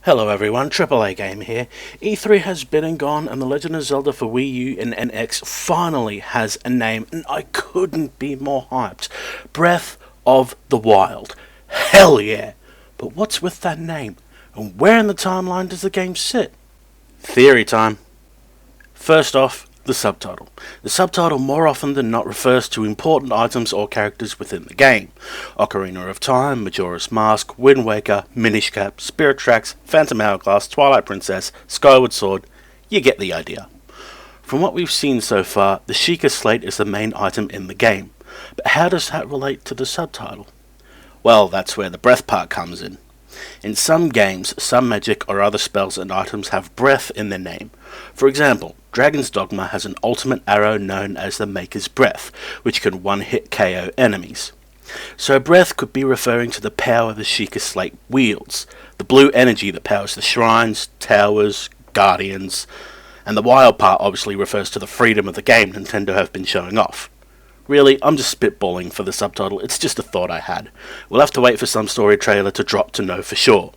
Hello everyone, AAA Game here. E3 has been and gone, and The Legend of Zelda for Wii U and NX finally has a name, and I couldn't be more hyped. Breath of the Wild. Hell yeah! But what's with that name? And where in the timeline does the game sit? Theory time. First off, the subtitle. The subtitle more often than not refers to important items or characters within the game. Ocarina of Time, Majora's Mask, Wind Waker, Minish Cap, Spirit Tracks, Phantom Hourglass, Twilight Princess, Skyward Sword. You get the idea. From what we've seen so far, the Sheikah Slate is the main item in the game. But how does that relate to the subtitle? Well, that's where the breath part comes in. In some games, some magic or other spells and items have breath in their name. For example, Dragon's Dogma has an ultimate arrow known as the Maker's Breath, which can one-hit KO enemies. So breath could be referring to the power the Sheikah Slate wields, the blue energy that powers the shrines, towers, guardians, and the wild part obviously refers to the freedom of the game Nintendo have been showing off. Really, I'm just spitballing for the subtitle, it's just a thought I had. We'll have to wait for some story trailer to drop to know for sure.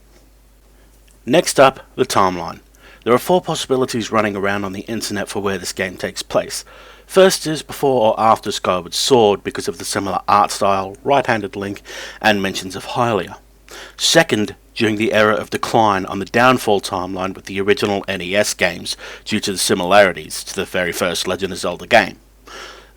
Next up, the timeline. There are 4 possibilities running around on the internet for where this game takes place. First is before or after Skyward Sword because of the similar art style, right-handed Link, and mentions of Hylia. Second, during the era of decline on the Downfall timeline with the original NES games due to the similarities to the very first Legend of Zelda game.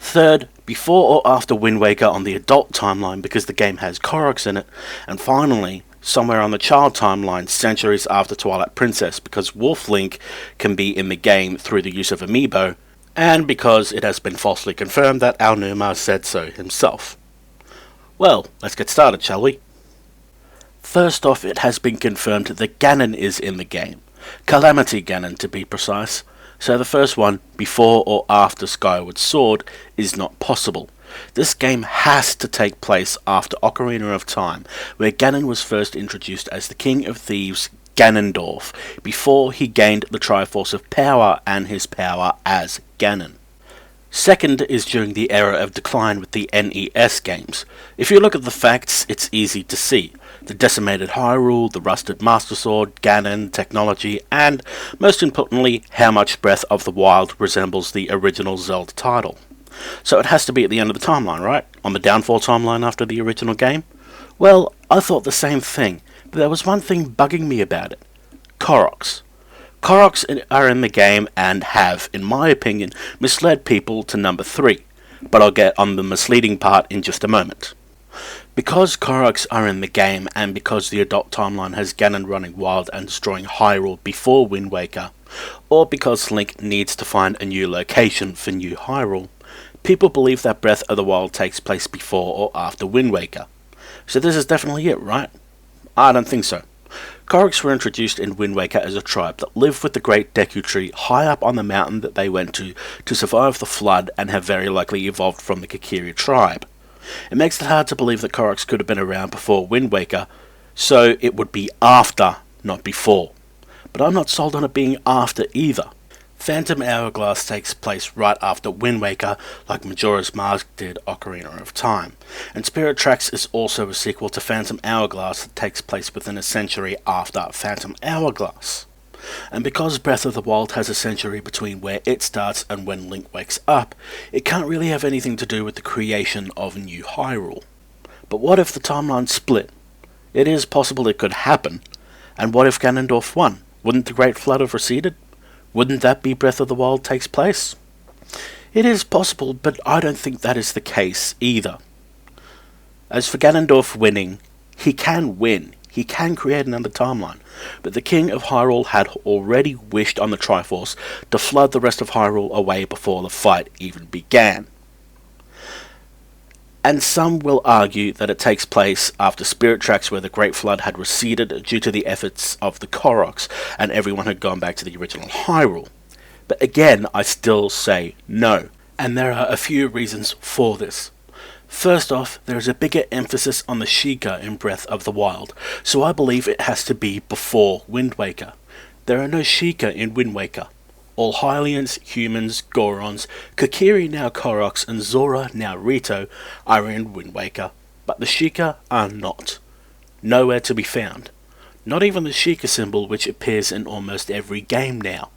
Third, before or after Wind Waker on the adult timeline because the game has Koroks in it. And finally, somewhere on the child timeline centuries after Twilight Princess because Wolf Link can be in the game through the use of Amiibo, and because it has been falsely confirmed that Aonuma said so himself. Well, let's get started, shall we? First off, it has been confirmed that Ganon is in the game. Calamity Ganon to be precise. So the first one, before or after Skyward Sword, is not possible. This game has to take place after Ocarina of Time, where Ganon was first introduced as the King of Thieves Ganondorf, before he gained the Triforce of Power and his power as Ganon. Second is during the era of decline with the NES games. If you look at the facts, it's easy to see. The decimated Hyrule, the rusted Master Sword, Ganon, technology, and, most importantly, how much Breath of the Wild resembles the original Zelda title. So it has to be at the end of the timeline, right? On the Downfall timeline after the original game? Well, I thought the same thing, but there was one thing bugging me about it. Koroks. Koroks are in the game and have, in my opinion, misled people to number 3, but I'll get on the misleading part in just a moment. Because Koroks are in the game, and because the adult timeline has Ganon running wild and destroying Hyrule before Wind Waker, or because Link needs to find a new location for New Hyrule, people believe that Breath of the Wild takes place before or after Wind Waker. So this is definitely it, right? I don't think so. Koroks were introduced in Wind Waker as a tribe that lived with the Great Deku Tree high up on the mountain that they went to survive the flood and have very likely evolved from the Kokiri tribe. It makes it hard to believe that Koroks could have been around before Wind Waker, so it would be after, not before. But I'm not sold on it being after either. Phantom Hourglass takes place right after Wind Waker, like Majora's Mask did Ocarina of Time. And Spirit Tracks is also a sequel to Phantom Hourglass that takes place within a century after Phantom Hourglass. And because Breath of the Wild has a century between where it starts and when Link wakes up, it can't really have anything to do with the creation of New Hyrule. But what if the timeline split? It is possible it could happen. And what if Ganondorf won? Wouldn't the Great Flood have receded? Wouldn't that be Breath of the Wild takes place? It is possible, but I don't think that is the case either. As for Ganondorf winning, he can win. He can create another timeline, but the King of Hyrule had already wished on the Triforce to flood the rest of Hyrule away before the fight even began. And some will argue that it takes place after Spirit Tracks where the Great Flood had receded due to the efforts of the Koroks and everyone had gone back to the original Hyrule. But again, I still say no, and there are a few reasons for this. First off, there is a bigger emphasis on the Sheikah in Breath of the Wild, so I believe it has to be before Wind Waker. There are no Sheikah in Wind Waker. All Hylians, humans, Gorons, Kokiri now Koroks, and Zora now Rito are in Wind Waker, but the Sheikah are not. Nowhere to be found. Not even the Sheikah symbol, which appears in almost every game now.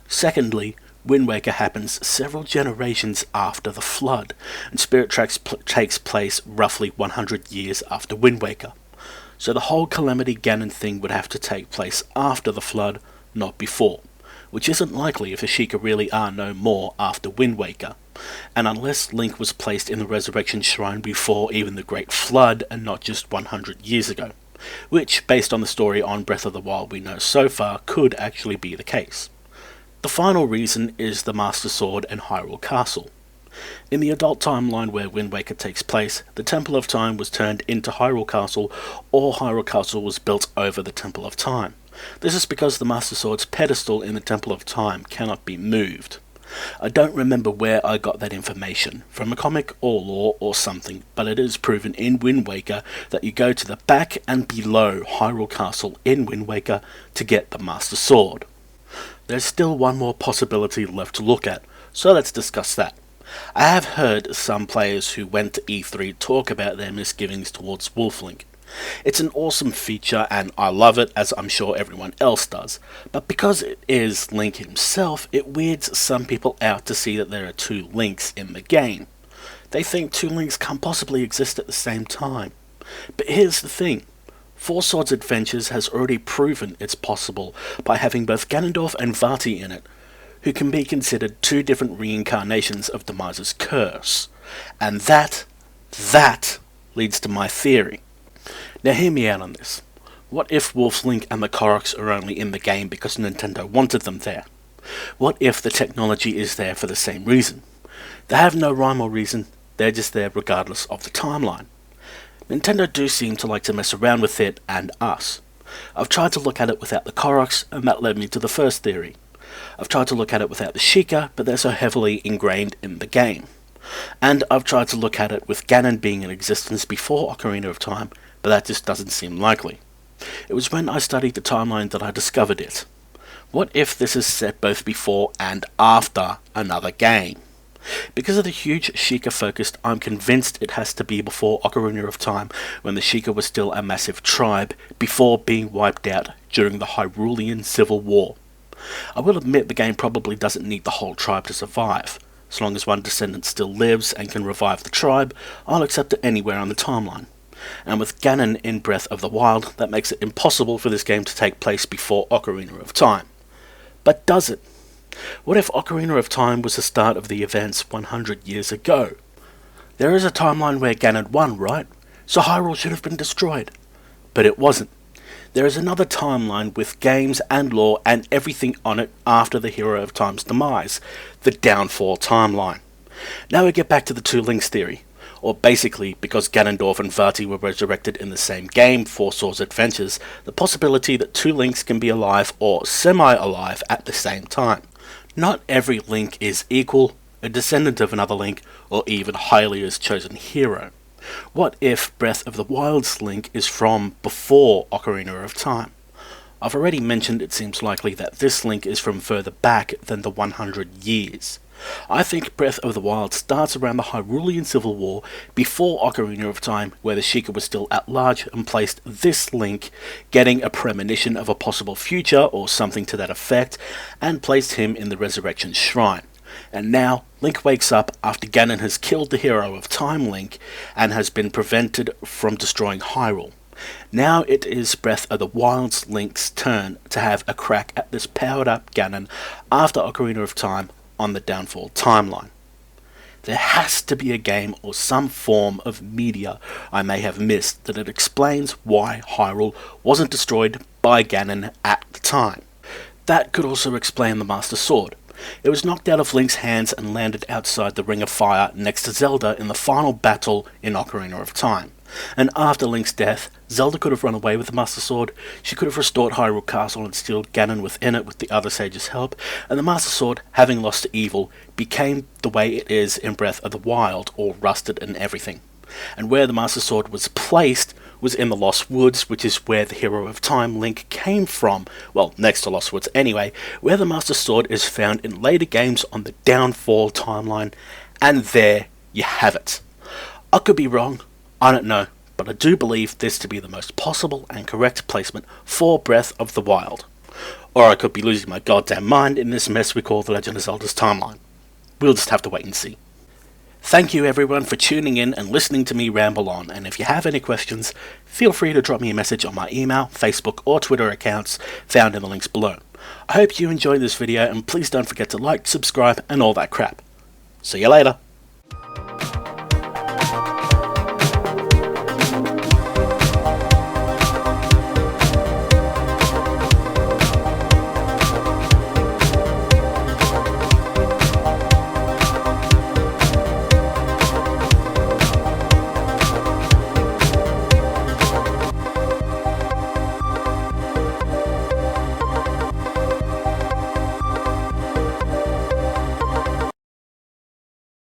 Secondly, Wind Waker happens several generations after the Flood, and Spirit Tracks takes place roughly 100 years after Wind Waker. So the whole Calamity Ganon thing would have to take place after the Flood, not before, which isn't likely if the Sheikah really are no more after Wind Waker, and unless Link was placed in the Resurrection Shrine before even the Great Flood and not just 100 years ago, which, based on the story on Breath of the Wild we know so far, could actually be the case. The final reason is the Master Sword and Hyrule Castle. In the adult timeline where Wind Waker takes place, the Temple of Time was turned into Hyrule Castle, or Hyrule Castle was built over the Temple of Time. This is because the Master Sword's pedestal in the Temple of Time cannot be moved. I don't remember where I got that information, from a comic or lore or something, but it is proven in Wind Waker that you go to the back and below Hyrule Castle in Wind Waker to get the Master Sword. There's still one more possibility left to look at, so let's discuss that. I have heard some players who went to E3 talk about their misgivings towards Wolflink. It's an awesome feature and I love it, as I'm sure everyone else does, but because it is Link himself, it weirds some people out to see that there are two Links in the game. They think two Links can't possibly exist at the same time. But here's the thing. Four Swords Adventures has already proven it's possible by having both Ganondorf and Vati in it, who can be considered two different reincarnations of Demise's curse. And that leads to my theory. Now hear me out on this. What if Wolflink and the Koroks are only in the game because Nintendo wanted them there? What if the technology is there for the same reason? They have no rhyme or reason, they're just there regardless of the timeline. Nintendo do seem to like to mess around with it and us. I've tried to look at it without the Koroks, and that led me to the first theory. I've tried to look at it without the Sheikah, but they're so heavily ingrained in the game. And I've tried to look at it with Ganon being in existence before Ocarina of Time, but that just doesn't seem likely. It was when I studied the timeline that I discovered it. What if this is set both before and after another game? Because of the huge Sheikah focus, I'm convinced it has to be before Ocarina of Time, when the Sheikah was still a massive tribe, before being wiped out during the Hyrulean Civil War. I will admit the game probably doesn't need the whole tribe to survive. As long as one descendant still lives and can revive the tribe, I'll accept it anywhere on the timeline. And with Ganon in Breath of the Wild, that makes it impossible for this game to take place before Ocarina of Time. But does it? What if Ocarina of Time was the start of the events 100 years ago? There is a timeline where Ganon won, right? So Hyrule should have been destroyed. But it wasn't. There is another timeline with games and lore and everything on it after the Hero of Time's demise, the Downfall timeline. Now we get back to the two Links theory. Or basically, because Ganondorf and Vati were resurrected in the same game, Four Swords Adventures, the possibility that two Links can be alive or semi-alive at the same time. Not every Link is equal, a descendant of another Link, or even Hylia's chosen hero. What if Breath of the Wild's Link is from before Ocarina of Time? I've already mentioned it seems likely that this Link is from further back than the 100 years. I think Breath of the Wild starts around the Hyrulean Civil War before Ocarina of Time, where the Sheikah was still at large and placed this Link, getting a premonition of a possible future or something to that effect, and placed him in the Resurrection Shrine. And now, Link wakes up after Ganon has killed the Hero of Time Link and has been prevented from destroying Hyrule. Now it is Breath of the Wild's Link's turn to have a crack at this powered up Ganon after Ocarina of Time on the Downfall timeline. There has to be a game or some form of media I may have missed that it explains why Hyrule wasn't destroyed by Ganon at the time. That could also explain the Master Sword. It was knocked out of Link's hands and landed outside the Ring of Fire next to Zelda in the final battle in Ocarina of Time. And after Link's death, Zelda could have run away with the Master Sword, she could have restored Hyrule Castle and sealed Ganon within it with the other sages' help, and the Master Sword, having lost to evil, became the way it is in Breath of the Wild, all rusted and everything. And where the Master Sword was placed was in the Lost Woods, which is where the Hero of Time Link came from, well, next to Lost Woods anyway, where the Master Sword is found in later games on the Downfall timeline, and there you have it. I could be wrong, I don't know, but I do believe this to be the most possible and correct placement for Breath of the Wild. Or I could be losing my goddamn mind in this mess we call The Legend of Zelda's timeline. We'll just have to wait and see. Thank you everyone for tuning in and listening to me ramble on, and if you have any questions, feel free to drop me a message on my email, Facebook or Twitter accounts found in the links below. I hope you enjoyed this video, and please don't forget to like, subscribe and all that crap. See you later.